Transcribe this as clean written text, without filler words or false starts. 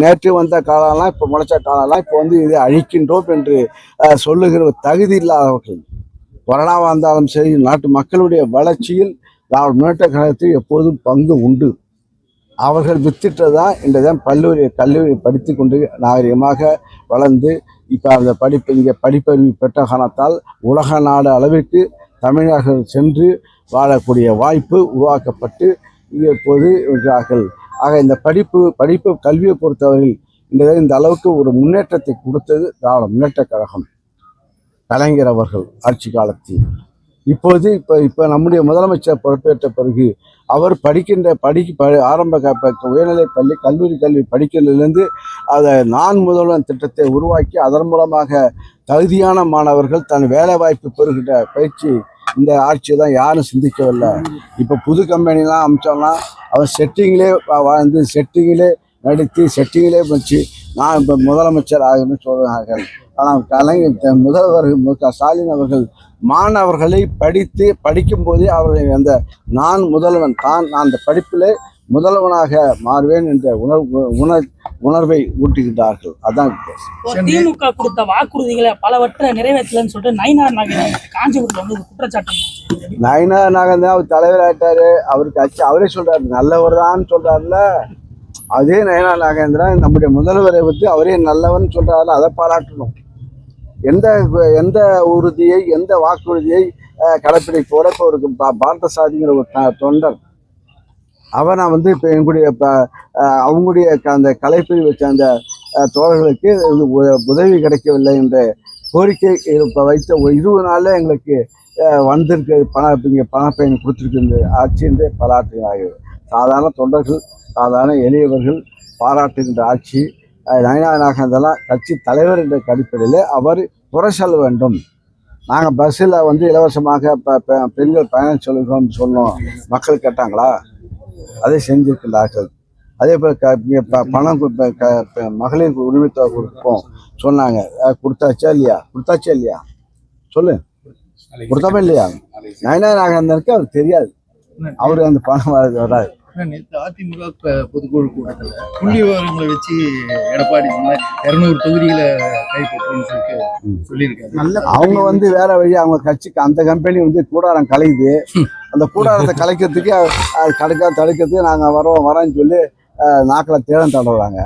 நேற்று வந்த காலம்லாம் இப்போ முளைச்ச காலம்லாம் இப்போ வந்து இதை அழிக்கின்றோம் என்று சொல்லுகிற தகுதி இல்லாதவர்கள். கொரோனாவாக இருந்தாலும் சரி, நாட்டு மக்களுடைய வளர்ச்சியில் திராவிட முன்னேற்ற கழகத்தில் எப்போதும் பங்கு உண்டு. அவர்கள் வித்திட்டதான் இன்றைதான் கல்லூரி படித்து கொண்டு நாகரிகமாக வளர்ந்து இப்போ அந்த இங்கே படிப்பறிவு பெற்ற காரணத்தால் உலக நாடு அளவிற்கு தமிழர்கள் சென்று வாழக்கூடிய வாய்ப்பு உருவாக்கப்பட்டு இங்கே இப்போது இருக்கிறார்கள். ஆக இந்த படிப்பு கல்வியை பொறுத்தவரையில் இந்த அளவுக்கு ஒரு முன்னேற்றத்தை கொடுத்தது திராவிட முன்னேற்ற கழகம், கலைஞர் அவர்கள் ஆட்சி காலத்தில். இப்போது இப்போ நம்முடைய முதலமைச்சர் பொறுப்பேற்ற பிறகு அவர் ஆரம்ப உயர்நிலை பள்ளி கல்லூரி கல்வி படிக்கிறதுலேருந்து அதை நான் முதல்வன் திட்டத்தை உருவாக்கி அதன் மூலமாக தகுதியான மாணவர்கள் தன் வேலை வாய்ப்பு பெறுகின்ற பயிற்சி இந்த ஆட்சியை தான் யாரும் சிந்திக்கவில்லை. இப்போ புது கம்பெனிலாம் அமைச்சோம்னா அவன் செட்டிங்கிலே நடித்து செட்டிங்கிலே வச்சு நான் இப்போ முதலமைச்சர் ஆகுன்னு சொல்கிறார்கள். ஆனால் முதல்வர் மு.க. ஸ்டாலின் அவர்கள் மாணவர்களை படிக்கும்போதே அவர்கள் அந்த நான் முதல்வன் நான் அந்த படிப்பிலே முதல்வனாக மாறுவேன் என்ற உணர்வை ஊட்டுகின்றார்கள். அதான் திமுக கொடுத்த வாக்குறுதிகளை பலவற்றை நிறைவேற்றலன்னு சொல்லிட்டு நயினார் நாகேந்திரன் காஞ்சிபுரத்தில் வந்து குற்றச்சாட்டு. நயினார் நாகேந்திரன் அவர் தலைவர் ஆயிட்டாரு, அவருக்கு அவரே சொல்றாரு நல்லவர் தான் சொல்றாருல. அதே நயினார் நாகேந்திரன் நம்முடைய முதல்வரை பற்றி அவரே நல்லவன் சொல்றாரு, அதை பாராட்டணும். எந்த உறுதியை எந்த வாக்குறுதியை கடைப்பிடிப்போட இப்போ ஒரு பார்த்த சாதிங்கிற ஒரு தொண்டர் அவனை வந்து இப்போ அவங்களுடைய அந்த கலைப்பிரிவை சேர்ந்த தோழர்களுக்கு உதவி கிடைக்கவில்லை என்ற கோரிக்கை இப்போ வைத்த ஒரு 20 நாளில் எங்களுக்கு வந்திருக்கு இங்கே பணப்பயன் கொடுத்துருக்கு ஆட்சி என்று பாராட்டுகிறார்கள். சாதாரண தொண்டர்கள், சாதாரண எளியவர்கள் பாராட்டுகின்ற ஆட்சி. நயினார் நாகேந்திரன் கட்சி தலைவர் என்ற அடிப்படையில் அவர் குறை சொல்ல வேண்டும். நாங்கள் பஸ்ஸில் வந்து இலவசமாக பெண்கள் பயணம் சொல்லுகிறோம்னு சொன்னோம், மக்கள் கேட்டாங்களா? அதை செஞ்சிருக்கிறார்கள். அதே போல் பணம் மகளிர் உரிமை தொகை கொடுப்போம் சொன்னாங்க, கொடுத்தாச்சா இல்லையா சொல்லு, கொடுத்தாமே இல்லையா? நயினார் நாகேந்திரனுக்கு அவர் தெரியாது, அவரு அந்த பணம் வராது. நேற்று அதிமுக பொதுக்குழு கூட்டத்தில் புள்ளி விவரங்களை வச்சு எடப்பாடி 200 தொகுதிகளை கைப்பற்றுன்னு சொல்லியிருக்காரு. அவங்க வந்து வேற வழி, அவங்க கட்சிக்கு அந்த கம்பெனி வந்து கூடாரம் கலையுது. அந்த கூடாரத்தை கலைக்கிறதுக்கு தடுக்கிறதுக்கு நாங்கள் வரோன்னு சொல்லி நாக்கில் தேடம் தடுறாங்க.